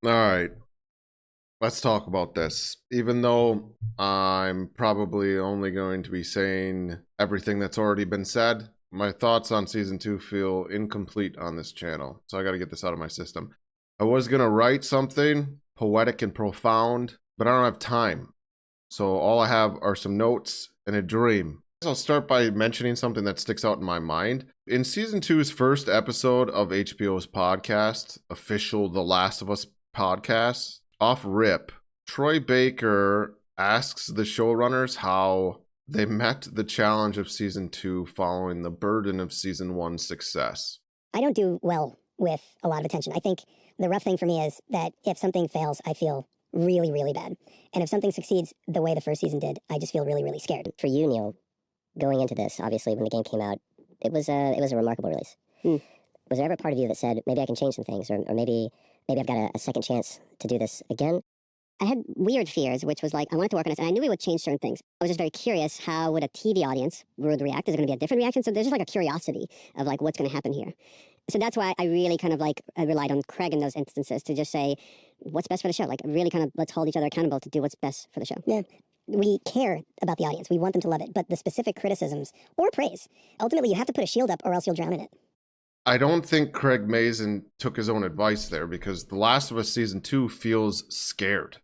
All right, let's talk about this. Even though I'm probably only going to be saying everything that's already been said, my thoughts on season two feel incomplete on this channel. So I got to get this out of my system. I was going to write something poetic and profound, but I don't have time. So all I have are some notes and a dream. I'll start by mentioning something that sticks out in my mind. In season two's first episode of HBO's podcast, official The Last of Us podcast, off rip, Troy Baker asks the showrunners how they met the challenge of season two following the burden of season one's success. I don't do well with a lot of attention. I think the rough thing for me is that if something fails, I feel really, really bad. And if something succeeds the way the first season did, I just feel really, really scared. For you, Neil, going into this, obviously, when the game came out, it was a remarkable release. Was there ever a part of you that said, maybe I can change some things, or maybe I've got a second chance to do this again? I had weird fears, which was like, I wanted to work on this, and I knew we would change certain things. I was just very curious, how would a TV audience would react? Is it going to be a different reaction? So there's just like a curiosity of like, what's going to happen here? So that's why I really kind of like relied on Craig in those instances to just say, what's best for the show? Like, really kind of let's hold each other accountable to do what's best for the show. Yeah. We care about the audience. We want them to love it. But the specific criticisms or praise, ultimately you have to put a shield up or else you'll drown in it. I don't think Craig Mazin took his own advice there, because The Last of Us season two feels scared,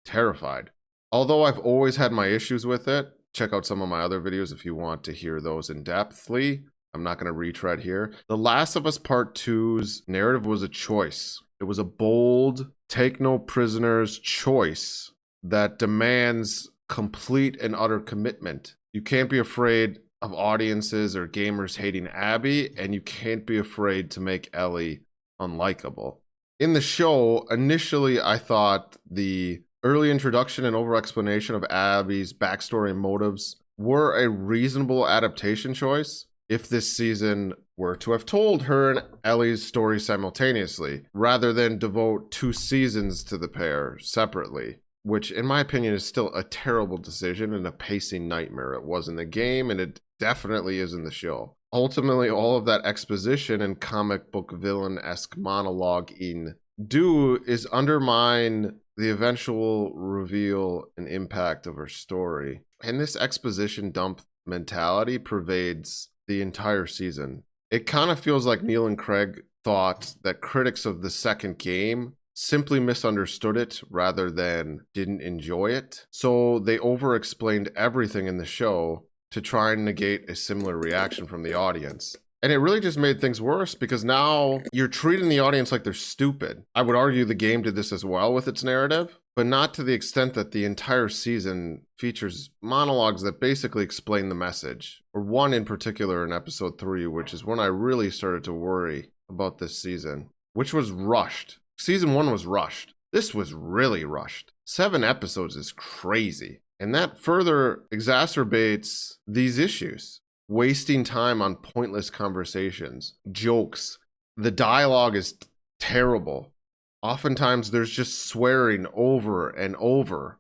terrified. Although I've always had my issues with it, check out some of my other videos if you want to hear those in depthly. I'm not going to retread here. The Last of Us Part 2's narrative was a choice. It was a bold, take no prisoners choice that demands complete and utter commitment. You can't be afraid of audiences or gamers hating Abby, and you can't be afraid to make Ellie unlikable. In the show, initially I thought the early introduction and over-explanation of Abby's backstory and motives were a reasonable adaptation choice if this season were to have told her and Ellie's story simultaneously, rather than devote 2 seasons to the pair separately, which in my opinion is still a terrible decision and a pacing nightmare. It was in the game, and it definitely is in the show. Ultimately, all of that exposition and comic book villain-esque monologue in do is undermine the eventual reveal and impact of her story. And this exposition dump mentality pervades the entire season. It kind of feels like Neil and Craig thought that critics of the second game simply misunderstood it rather than didn't enjoy it. So they over-explained everything in the show to try and negate a similar reaction from the audience. And it really just made things worse, because now you're treating the audience like they're stupid. I would argue the game did this as well with its narrative, but not to the extent that the entire season features monologues that basically explain the message. Or one in particular in episode 3, which is when I really started to worry about this season, which was rushed. Season 1 was rushed. This was really rushed. 7 episodes is crazy. And that further exacerbates these issues. Wasting time on pointless conversations, jokes. The dialogue is terrible. Oftentimes there's just swearing over and over.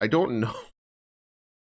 I don't know.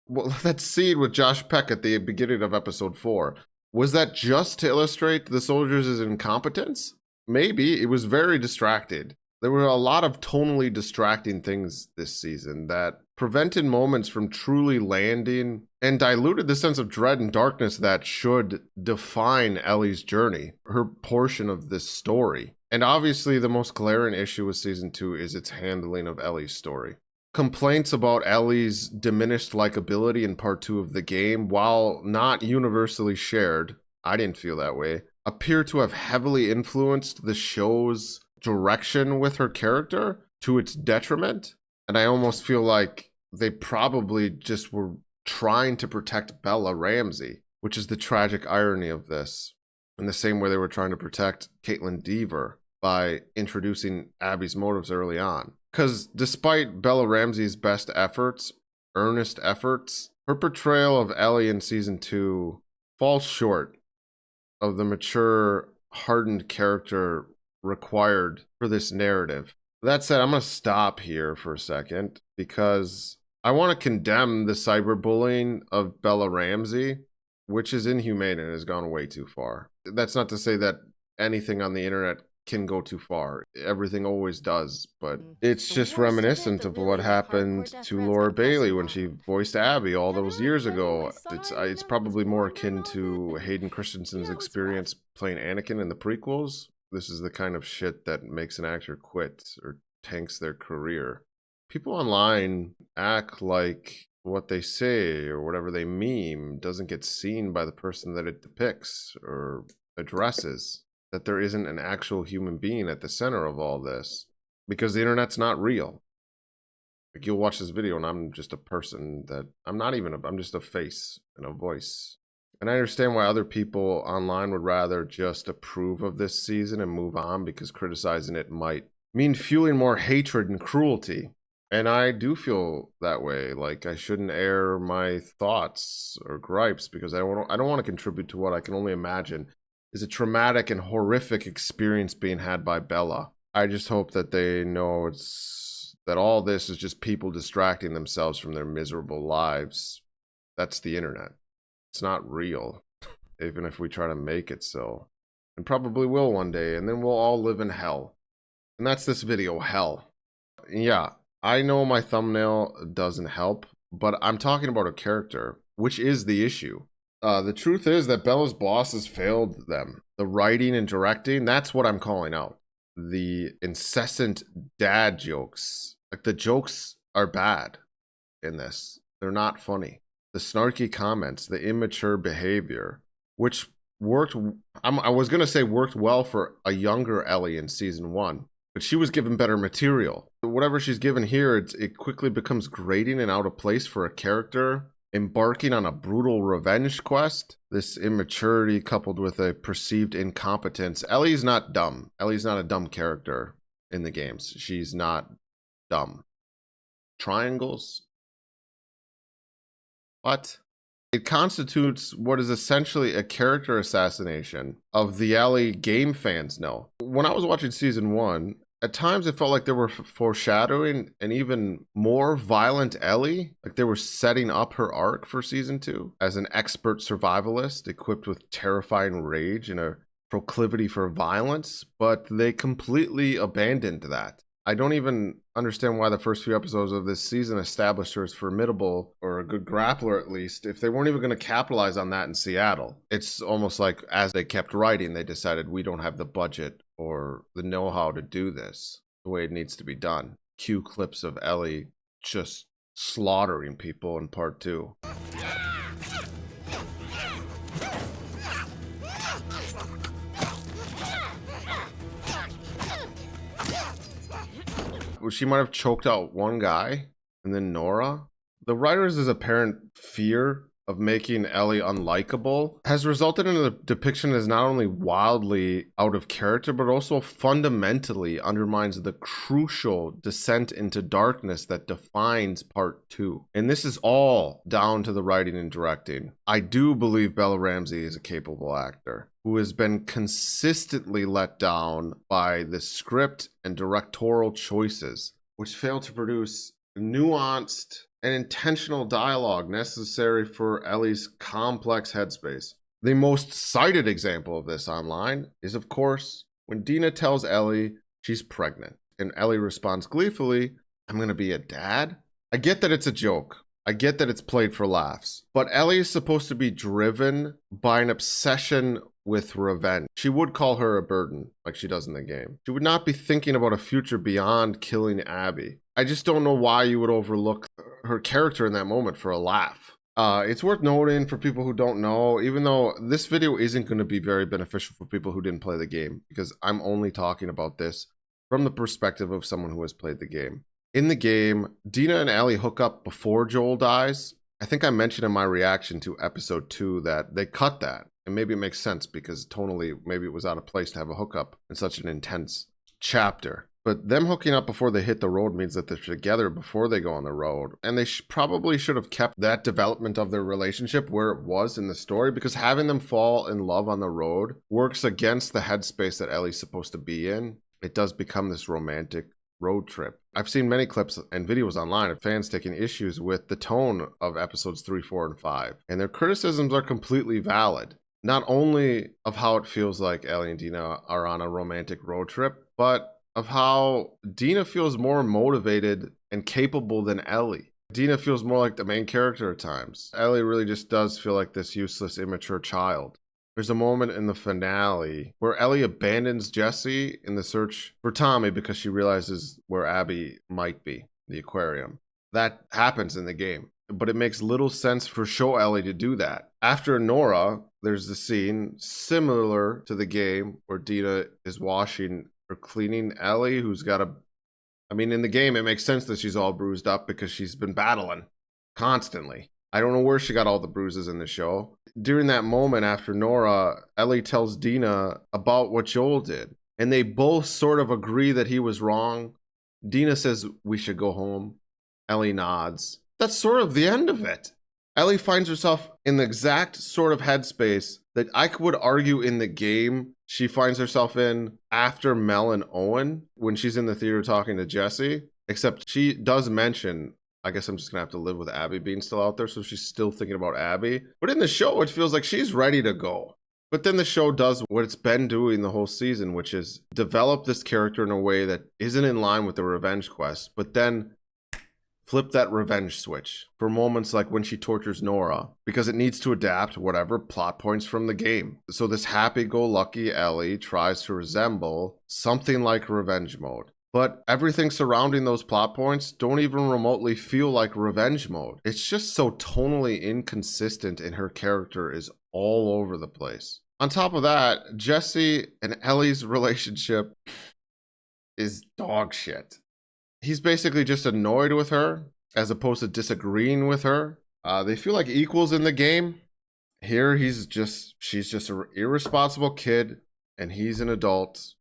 Well, that scene with Josh Peck at the beginning of episode 4, was that just to illustrate the soldiers' incompetence? Maybe. It was very distracted. There were a lot of tonally distracting things this season that prevented moments from truly landing and diluted the sense of dread and darkness that should define Ellie's journey, her portion of this story. And obviously the most glaring issue with season 2 is its handling of Ellie's story. Complaints about Ellie's diminished likability in part 2 of the game, while not universally shared, I didn't feel that way, appear to have heavily influenced the show's direction with her character to its detriment. And I almost feel like they probably just were trying to protect Bella Ramsey, which is the tragic irony of this, in the same way they were trying to protect Caitlin Dever by introducing Abby's motives early on. Because despite Bella Ramsey's best efforts, earnest efforts, her portrayal of Ellie in season 2 falls short of the mature, hardened character required for this narrative. That said, I'm going to stop here for a second, because I want to condemn the cyberbullying of Bella Ramsey, which is inhumane and has gone way too far. That's not to say that anything on the internet can go too far. Everything always does, but it's just reminiscent of what happened to Laura Bailey when she voiced Abby all those years ago. It's probably more akin to Hayden Christensen's experience playing Anakin in the prequels. This is the kind of shit that makes an actor quit or tanks their career. People online act like what they say or whatever they meme doesn't get seen by the person that it depicts or addresses, that there isn't an actual human being at the center of all this, because the internet's not real. Like, you'll watch this video and I'm just a person that I'm just a face and a voice. And I understand why other people online would rather just approve of this season and move on, because criticizing it might mean fueling more hatred and cruelty. And I do feel that way. Like, I shouldn't air my thoughts or gripes because I don't want to contribute to what I can only imagine is a traumatic and horrific experience being had by Bella. I just hope that they know that all this is just people distracting themselves from their miserable lives. That's the internet. It's not real, even if we try to make it so. And probably will one day, and then we'll all live in hell. And that's this video, hell. Yeah, I know my thumbnail doesn't help, but I'm talking about a character, which is the issue. The truth is that Bella's bosses failed them. The writing and directing, that's what I'm calling out. The incessant dad jokes. Like, the jokes are bad in this. They're not funny. The snarky comments, the immature behavior, which worked, I was going to say worked well for a younger Ellie in season 1, but she was given better material. Whatever she's given here, it quickly becomes grating and out of place for a character embarking on a brutal revenge quest. This immaturity coupled with a perceived incompetence. Ellie's not dumb. Ellie's not a dumb character in the games. She's not dumb. Triangles? What? It constitutes what is essentially a character assassination of the Ellie game fans know. When I was watching season 1, at times it felt like they were foreshadowing an even more violent Ellie. Like they were setting up her arc for season 2 as an expert survivalist equipped with terrifying rage and a proclivity for violence, but they completely abandoned that. I don't even understand why the first few episodes of this season established her as formidable, or a good grappler at least, if they weren't even going to capitalize on that in Seattle. It's almost like as they kept writing, they decided we don't have the budget or the know-how to do this the way it needs to be done. Cue clips of Ellie just slaughtering people in part 2. She might have choked out one guy and then Nora. The writers' apparent fear of making Ellie unlikable has resulted in a depiction that is not only wildly out of character, but also fundamentally undermines the crucial descent into darkness that defines part 2. And this is all down to the writing and directing. I do believe Bella Ramsey is a capable actor who has been consistently let down by the script and directorial choices, which fail to produce nuanced and intentional dialogue necessary for Ellie's complex headspace. The most cited example of this online is, of course, when Dina tells Ellie she's pregnant, and Ellie responds gleefully, "I'm gonna be a dad?" I get that it's a joke. I get that it's played for laughs. But Ellie is supposed to be driven by an obsession with revenge. She would call her a burden, like she does in the game. She would not be thinking about a future beyond killing Abby. I just don't know why you would overlook her character in that moment for a laugh. It's worth noting for people who don't know, even though this video isn't going to be very beneficial for people who didn't play the game, because I'm only talking about this from the perspective of someone who has played the game. In the game, Dina and Ellie hook up before Joel dies. I think I mentioned in my reaction to episode 2 that they cut that. And maybe it makes sense because tonally, maybe it was out of place to have a hookup in such an intense chapter. But them hooking up before they hit the road means that they're together before they go on the road. And they probably should have kept that development of their relationship where it was in the story, because having them fall in love on the road works against the headspace that Ellie's supposed to be in. It does become this romantic road trip. I've seen many clips and videos online of fans taking issues with the tone of episodes 3, 4, and 5. And their criticisms are completely valid. not only of how it feels like Ellie and Dina are on a romantic road trip, but of how Dina feels more motivated and capable than Ellie. Dina feels more like the main character at times. Ellie really just does feel like this useless, immature child. There's a moment in the finale where Ellie abandons Jesse in the search for Tommy because she realizes where Abby might be, the aquarium. That happens in the game, but it makes little sense for show Ellie to do that. After Nora, there's the scene similar to the game where Dina is washing or cleaning Ellie, who's got a... I mean, in the game, it makes sense that she's all bruised up because she's been battling constantly. I don't know where she got all the bruises in the show. During that moment after Nora, Ellie tells Dina about what Joel did, and they both sort of agree that he was wrong. Dina says, "We should go home." Ellie nods. That's sort of the end of it. Ellie finds herself in the exact sort of headspace that I would argue in the game she finds herself in after Mel and Owen when she's in the theater talking to Jesse. Except she does mention, I guess I'm just going to have to live with Abby being still out there, so she's still thinking about Abby. But in the show, it feels like she's ready to go. But then the show does what it's been doing the whole season, which is develop this character in a way that isn't in line with the revenge quest, but then flip that revenge switch for moments like when she tortures Nora, because it needs to adapt whatever plot points from the game. So this happy-go-lucky Ellie tries to resemble something like revenge mode. But everything surrounding those plot points don't even remotely feel like revenge mode. It's just so tonally inconsistent, and her character is all over the place. On top of that, Jesse and Ellie's relationship is dog shit. He's basically just annoyed with her as opposed to disagreeing with her. They feel like equals in the game. Here, she's just an irresponsible kid and he's an adult.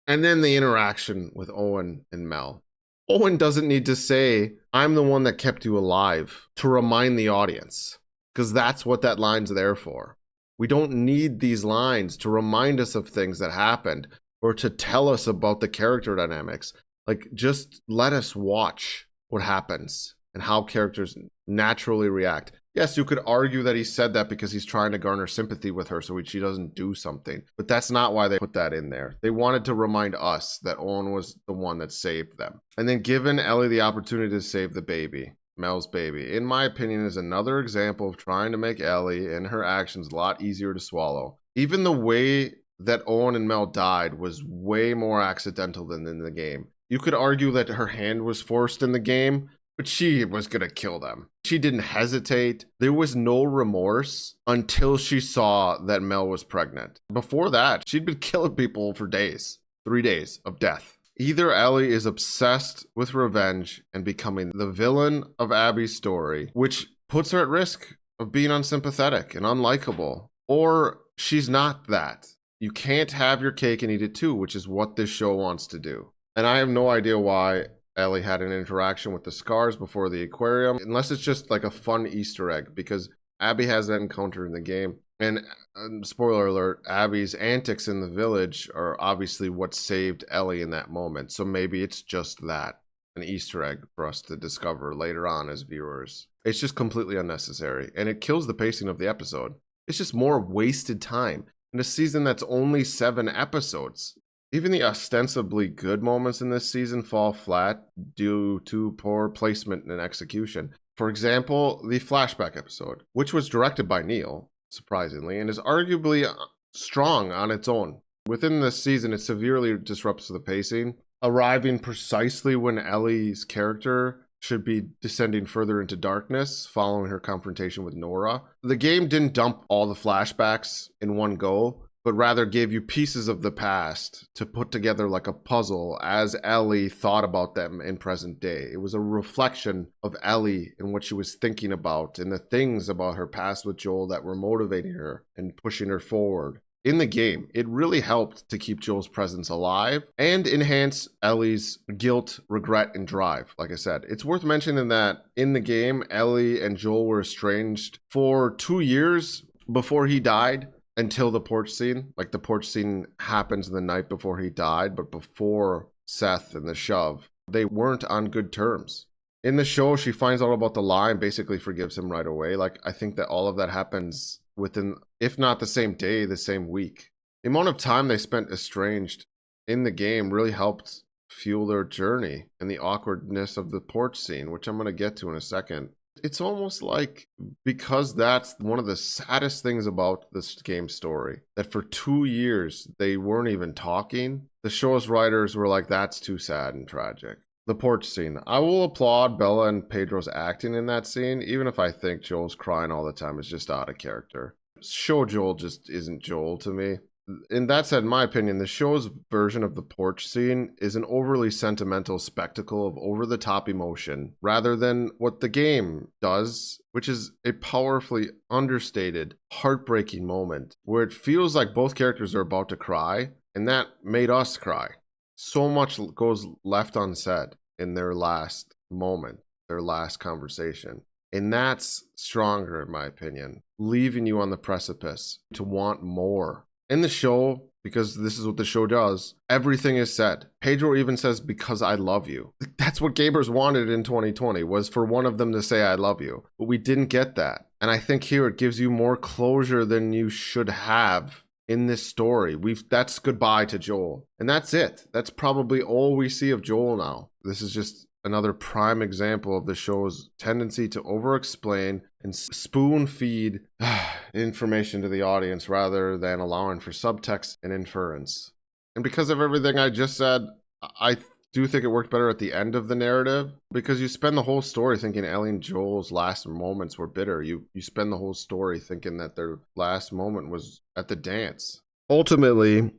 And then the interaction with Owen and Mel. Owen doesn't need to say, "I'm the one that kept you alive," to remind the audience, because that's what that line's there for. We don't need these lines to remind us of things that happened or to tell us about the character dynamics. Like, just let us watch what happens and how characters naturally react. Yes, you could argue that he said that because he's trying to garner sympathy with her so she doesn't do something. But that's not why they put that in there. They wanted to remind us that Owen was the one that saved them. And then given Ellie the opportunity to save the baby, Mel's baby, in my opinion, is another example of trying to make Ellie and her actions a lot easier to swallow. Even the way that Owen and Mel died was way more accidental than in the game. You could argue that her hand was forced in the game, but she was going to kill them. She didn't hesitate. There was no remorse until she saw that Mel was pregnant. Before that, she'd been killing people for days. 3 days of death. Either Ellie is obsessed with revenge and becoming the villain of Abby's story, which puts her at risk of being unsympathetic and unlikable, or she's not that. You can't have your cake and eat it too, which is what this show wants to do. And I have no idea why Ellie had an interaction with the scars before the aquarium, unless it's just like a fun Easter egg, because Abby has that encounter in the game. And spoiler alert, Abby's antics in the village are obviously what saved Ellie in that moment. So maybe it's just that, an Easter egg for us to discover later on as viewers. It's just completely unnecessary, and it kills the pacing of the episode. It's just more wasted time in a season that's only 7 episodes. Even the ostensibly good moments in this season fall flat due to poor placement and execution. For example, the flashback episode, which was directed by Neil, surprisingly, and is arguably strong on its own. Within this season, it severely disrupts the pacing, arriving precisely when Ellie's character should be descending further into darkness following her confrontation with Nora. The game didn't dump all the flashbacks in one go, but rather gave you pieces of the past to put together like a puzzle as Ellie thought about them in present day. It was a reflection of Ellie and what she was thinking about and the things about her past with Joel that were motivating her and pushing her forward. In the game, it really helped to keep Joel's presence alive and enhance Ellie's guilt, regret, and drive. Like I said, it's worth mentioning that in the game, Ellie and Joel were estranged for 2 years before he died. Until the porch scene. Like, the porch scene happens the night before he died, but before Seth and the shove, they weren't on good terms. In the show, she finds out about the lie and basically forgives him right away. Like, I think that all of that happens within, if not the same day, the same week. The amount of time they spent estranged in the game really helped fuel their journey and the awkwardness of the porch scene, which I'm going to get to in a second. It's almost like, because that's one of the saddest things about this game's story, that for 2 years they weren't even talking. The show's writers were like, that's too sad and tragic. The porch scene. I will applaud Bella and Pedro's acting in that scene, even if I think Joel's crying all the time is just out of character. Show Joel just isn't Joel to me. In that said, in my opinion, the show's version of the porch scene is an overly sentimental spectacle of over-the-top emotion, rather than what the game does, which is a powerfully understated, heartbreaking moment, where it feels like both characters are about to cry, and that made us cry. So much goes left unsaid in their last moment, their last conversation. And that's stronger, in my opinion, leaving you on the precipice to want more. In the show, because this is what the show does, everything is said. Pedro even says, because I love you. That's what gamers wanted in 2020, was for one of them to say, I love you. But we didn't get that. And I think here it gives you more closure than you should have in this story. That's goodbye to Joel. And that's it. That's probably all we see of Joel now. This is just another prime example of the show's tendency to over-explain and spoon-feed information to the audience rather than allowing for subtext and inference. And because of everything I just said, I do think it worked better at the end of the narrative, because you spend the whole story thinking Ellie and Joel's last moments were bitter. You spend the whole story thinking that their last moment was at the dance. Ultimately,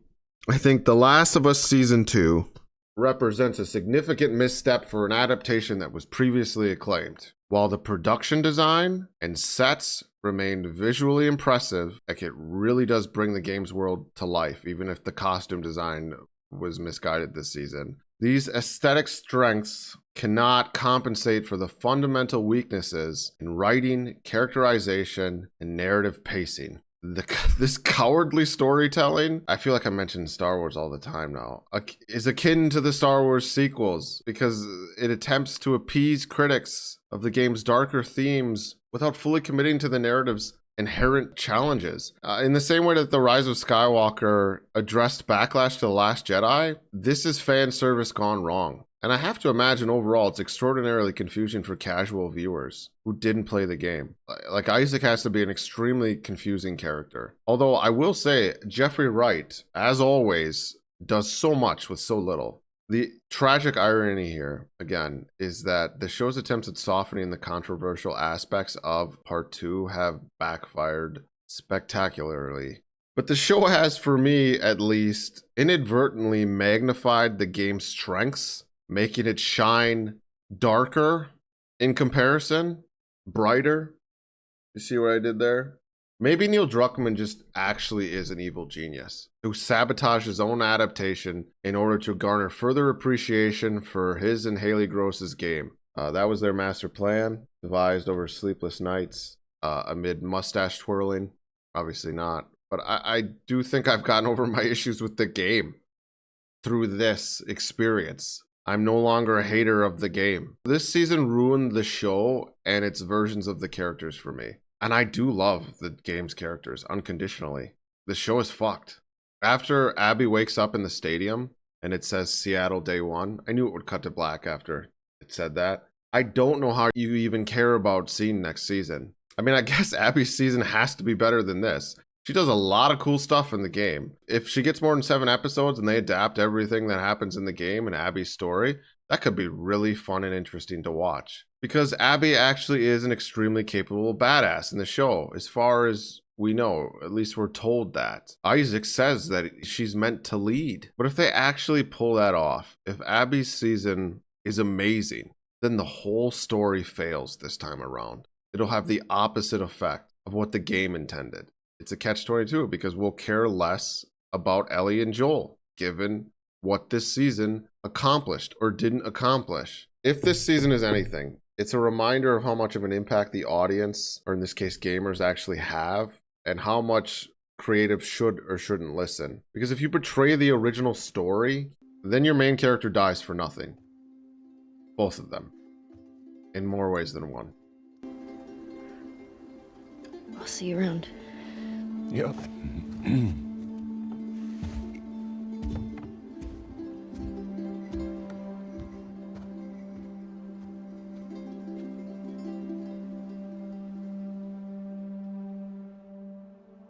I think The Last of Us Season 2 represents a significant misstep for an adaptation that was previously acclaimed. While the production design and sets remained visually impressive, like it really does bring the game's world to life, even if the costume design was misguided this season. These aesthetic strengths cannot compensate for the fundamental weaknesses in writing, characterization, and narrative pacing. This cowardly storytelling, I feel like I mention Star Wars all the time now, is akin to the Star Wars sequels, because it attempts to appease critics of the game's darker themes without fully committing to the narrative's inherent challenges. In the same way that The Rise of Skywalker addressed backlash to The Last Jedi, this is fan service gone wrong. And I have to imagine overall it's extraordinarily confusing for casual viewers who didn't play the game. Like, Isaac has to be an extremely confusing character. Although I will say, Jeffrey Wright, as always, does so much with so little. The tragic irony here, again, is that the show's attempts at softening the controversial aspects of Part 2 have backfired spectacularly. But the show has, for me at least, inadvertently magnified the game's strengths, making it shine darker in comparison, brighter. You see what I did there? Maybe Neil Druckmann just actually is an evil genius who sabotaged his own adaptation in order to garner further appreciation for his and Haley Gross's game. That was their master plan, devised over sleepless nights, amid mustache twirling. Obviously not. But I do think I've gotten over my issues with the game through this experience. I'm no longer a hater of the game. This season ruined the show and its versions of the characters for me. And I do love the game's characters unconditionally. The show is fucked. After Abby wakes up in the stadium and it says Seattle Day 1, I knew it would cut to black after it said that. I don't know how you even care about seeing next season. I mean, I guess Abby's season has to be better than this. She does a lot of cool stuff in the game. If she gets more than 7 episodes and they adapt everything that happens in the game and Abby's story, that could be really fun and interesting to watch. Because Abby actually is an extremely capable badass in the show, as far as we know. At least we're told that. Isaac says that she's meant to lead. But if they actually pull that off, if Abby's season is amazing, then the whole story fails this time around. It'll have the opposite effect of what the game intended. It's a catch-22 because we'll care less about Ellie and Joel, given what this season accomplished or didn't accomplish. If this season is anything, it's a reminder of how much of an impact the audience, or in this case gamers, actually have, and how much creatives should or shouldn't listen. Because if you betray the original story, then your main character dies for nothing. Both of them. In more ways than one. I'll see you around. Yep.